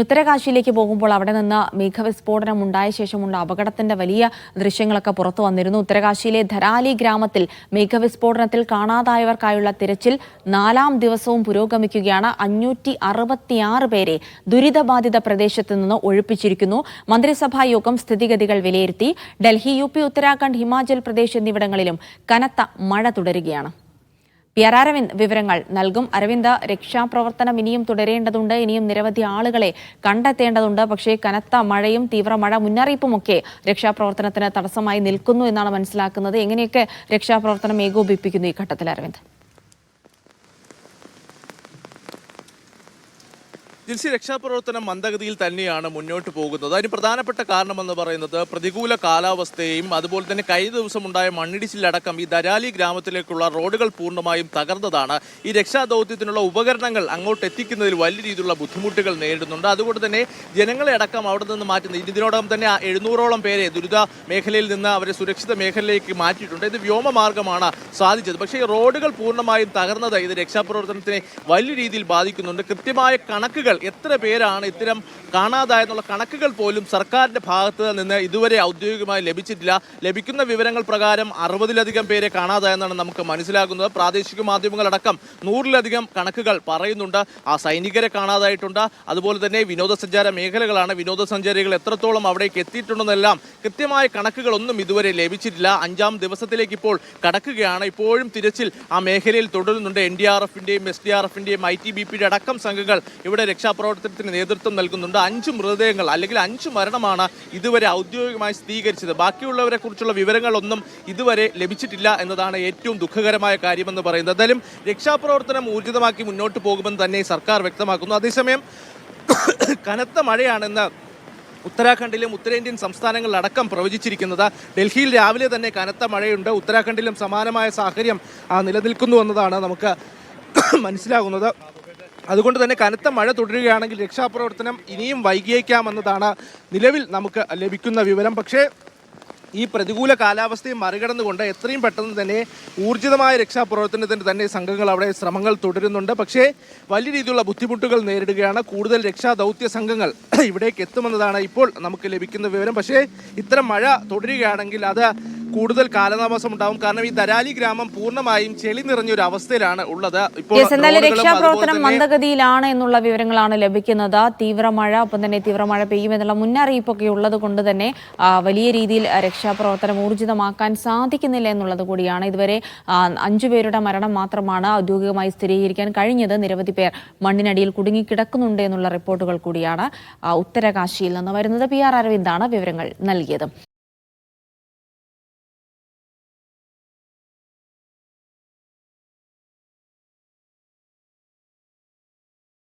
ഉത്തരകാശിയിലേക്ക് പോകുമ്പോൾ അവിടെ നിന്ന് മേഘവിസ്ഫോടനം ഉണ്ടായ ശേഷമുള്ള അപകടത്തിന്റെ വലിയ ദൃശ്യങ്ങളൊക്കെ പുറത്തു വന്നിരുന്നു. ഉത്തരകാശിയിലെ ധരാലി ഗ്രാമത്തിൽ മേഘവിസ്ഫോടനത്തിൽ കാണാതായവർക്കായുള്ള തിരച്ചിൽ 4ാം ദിവസവും പുരോഗമിക്കുകയാണ്. 566 പേരെ ദുരിതബാധിത പ്രദേശത്ത് നിന്ന് ഒഴിപ്പിച്ചിരിക്കുന്നു. മന്ത്രിസഭാ യോഗം സ്ഥിതിഗതികൾ വിലയിരുത്തി. ഡൽഹി, UP, ഉത്തരാഖണ്ഡ്, ഹിമാചൽ പ്രദേശ് എന്നിവിടങ്ങളിലും കനത്ത മഴ തുടരുകയാണ്. PR അരവിന്ദ് വിവരങ്ങൾ നൽകും. അരവിന്ദ്, രക്ഷാപ്രവർത്തനം ഇനിയും തുടരേണ്ടതുണ്ട്, ഇനിയും നിരവധി ആളുകളെ കണ്ടെത്തേണ്ടതുണ്ട്. പക്ഷേ കനത്ത മഴയും തീവ്രമഴ മുന്നറിയിപ്പുമൊക്കെ രക്ഷാപ്രവർത്തനത്തിന് തടസ്സമായി നിൽക്കുന്നു എന്നാണ് മനസ്സിലാക്കുന്നത്. എങ്ങനെയൊക്കെ രക്ഷാപ്രവർത്തനം ഏകോപിപ്പിക്കുന്നു ഈ ഘട്ടത്തിൽ, അരവിന്ദ്? ജിൽസി, രക്ഷാപ്രവർത്തനം മന്ദഗതിയിൽ തന്നെയാണ് മുന്നോട്ട് പോകുന്നത്. അതിന് പ്രധാനപ്പെട്ട കാരണമെന്ന് പറയുന്നത് പ്രതികൂല കാലാവസ്ഥയും അതുപോലെ തന്നെ കഴിഞ്ഞ ദിവസമുണ്ടായ മണ്ണിടിച്ചിലടക്കം ഈ ധരാലി ഗ്രാമത്തിലേക്കുള്ള റോഡുകൾ പൂർണ്ണമായും തകർന്നതാണ്. ഈ രക്ഷാദൗത്യത്തിനുള്ള ഉപകരണങ്ങൾ അങ്ങോട്ട് എത്തിക്കുന്നതിൽ വലിയ രീതിയിലുള്ള ബുദ്ധിമുട്ടുകൾ നേരിടുന്നുണ്ട്. അതുകൊണ്ട് തന്നെ ജനങ്ങളെ അടക്കം അവിടെ നിന്ന് മാറ്റുന്നത് ഇതിനോടകം തന്നെ 700ഓളം പേരെ ദുരിത മേഖലയിൽ നിന്ന് അവരെ സുരക്ഷിത മേഖലയിലേക്ക് മാറ്റിയിട്ടുണ്ട്. ഇത് വ്യോമമാർഗമാണ് സാധിച്ചത്. പക്ഷേ ഈ റോഡുകൾ പൂർണ്ണമായും തകർന്നത് ഇത് രക്ഷാപ്രവർത്തനത്തിനെ വലിയ രീതിയിൽ ബാധിക്കുന്നുണ്ട്. കൃത്യമായ കണക്കുകൾ എത്ര പേരാണ് ഇത്തരം കാണാതായെന്നുള്ള കണക്കുകൾ പോലും സർക്കാരിന്റെ ഭാഗത്ത് നിന്ന് ഇതുവരെ ഔദ്യോഗികമായി ലഭിച്ചിട്ടില്ല. ലഭിക്കുന്ന വിവരങ്ങൾ പ്രകാരം 60ലധികം പേരെ കാണാതായെന്നാണ് നമുക്ക് മനസ്സിലാക്കുന്നത്. പ്രാദേശിക മാധ്യമങ്ങളടക്കം 100ലധികം കണക്കുകൾ പറയുന്നുണ്ട്. ആ സൈനികരെ കാണാതായിട്ടുണ്ട്. അതുപോലെ തന്നെ വിനോദസഞ്ചാര മേഖലകളാണ്. വിനോദസഞ്ചാരികൾ എത്രത്തോളം അവിടേക്ക് എത്തിയിട്ടുണ്ടെന്നെല്ലാം കൃത്യമായ കണക്കുകളൊന്നും ഇതുവരെ ലഭിച്ചിട്ടില്ല. 5ാം ദിവസത്തിലേക്ക് ഇപ്പോൾ കടക്കുകയാണ്. ഇപ്പോഴും തിരച്ചിൽ ആ മേഖലയിൽ തുടരുന്നുണ്ട്. NDRFന്റെയും SDRFന്റെയും ITBPയുടെ അടക്കം സംഘങ്ങൾ ഇവിടെ രക്ഷാപ്രവർത്തനത്തിന് നേതൃത്വം നൽകുന്നുണ്ട്. 5 മൃതദേഹങ്ങൾ അല്ലെങ്കിൽ 5 മരണമാണ് ഇതുവരെ ഔദ്യോഗികമായി സ്ഥിരീകരിച്ചത്. ബാക്കിയുള്ളവരെ കുറിച്ചുള്ള വിവരങ്ങളൊന്നും ഇതുവരെ ലഭിച്ചിട്ടില്ല എന്നതാണ് ഏറ്റവും ദുഃഖകരമായ കാര്യമെന്ന് പറയുന്നത്. എന്തായാലും രക്ഷാപ്രവർത്തനം ഊർജിതമാക്കി മുന്നോട്ട് പോകുമെന്ന് തന്നെ സർക്കാർ വ്യക്തമാക്കുന്നു. അതേസമയം കനത്ത മഴയാണെന്ന് ഉത്തരാഖണ്ഡിലും ഉത്തരേന്ത്യൻ സംസ്ഥാനങ്ങളിലടക്കം പ്രവചിച്ചിരിക്കുന്നത്. ഡൽഹിയിൽ രാവിലെ തന്നെ കനത്ത മഴയുണ്ട്. ഉത്തരാഖണ്ഡിലും സമാനമായ സാഹചര്യം നിലനിൽക്കുന്നു എന്നതാണ് നമുക്ക് മനസ്സിലാകുന്നത്. അതുകൊണ്ട് തന്നെ കനത്ത മഴ തുടരുകയാണെങ്കിൽ രക്ഷാപ്രവർത്തനം ഇനിയും വൈകിയേക്കാമെന്നതാണ് നിലവിൽ നമുക്ക് ലഭിക്കുന്ന വിവരം. പക്ഷേ ഈ പ്രതികൂല കാലാവസ്ഥയെ മറികടന്നുകൊണ്ട് എത്രയും പെട്ടെന്ന് തന്നെ ഊർജിതമായ രക്ഷാപ്രവർത്തനത്തിന് തന്നെ സംഘങ്ങൾ അവിടെ ശ്രമങ്ങൾ തുടരുന്നുണ്ട്. പക്ഷേ വലിയ രീതിയിലുള്ള ബുദ്ധിമുട്ടുകൾ നേരിടുകയാണ്. കൂടുതൽ രക്ഷാദൗത്യ സംഘങ്ങൾ ഇവിടേക്ക് എത്തുമെന്നതാണ് ഇപ്പോൾ നമുക്ക് ലഭിക്കുന്ന വിവരം. പക്ഷേ ഇത്തരം മഴ തുടരുകയാണെങ്കിൽ അത് കൂടുതൽ കാലതാമസം ഉണ്ടാവും. കാരണം ഈ ധരാലി ഗ്രാമം പൂർണ്ണമായും ചെളി നിറഞ്ഞൊരു അവസ്ഥയിലാണ് ഉള്ളത്. ഇപ്പോൾ രക്ഷാപ്രവർത്തനം മന്ദഗതിയിലാണ് എന്നുള്ള വിവരങ്ങളാണ് ലഭിക്കുന്നത്. തീവ്രമഴ, ഒപ്പം തന്നെ തീവ്രമഴ പെയ്യുമെന്നുള്ള മുന്നറിയിപ്പൊക്കെ ഉള്ളത് കൊണ്ട് തന്നെ വലിയ രീതിയിൽ രക്ഷാപ്രവർത്തനം ഊർജിതമാക്കാൻ സാധിക്കുന്നില്ല എന്നുള്ളത് കൂടിയാണ്. ഇതുവരെ 5 പേരുടെ മരണം മാത്രമാണ് ഔദ്യോഗികമായി സ്ഥിരീകരിക്കാൻ കഴിഞ്ഞത്. നിരവധി പേർ മണ്ണിനടിയിൽ കുടുങ്ങിക്കിടക്കുന്നുണ്ട് എന്നുള്ള റിപ്പോർട്ടുകൾ കൂടിയാണ് ഉത്തരകാശിയിൽ നിന്ന് വരുന്നത്. PR അരവിന്ദാണ് വിവരങ്ങൾ നൽകിയത്.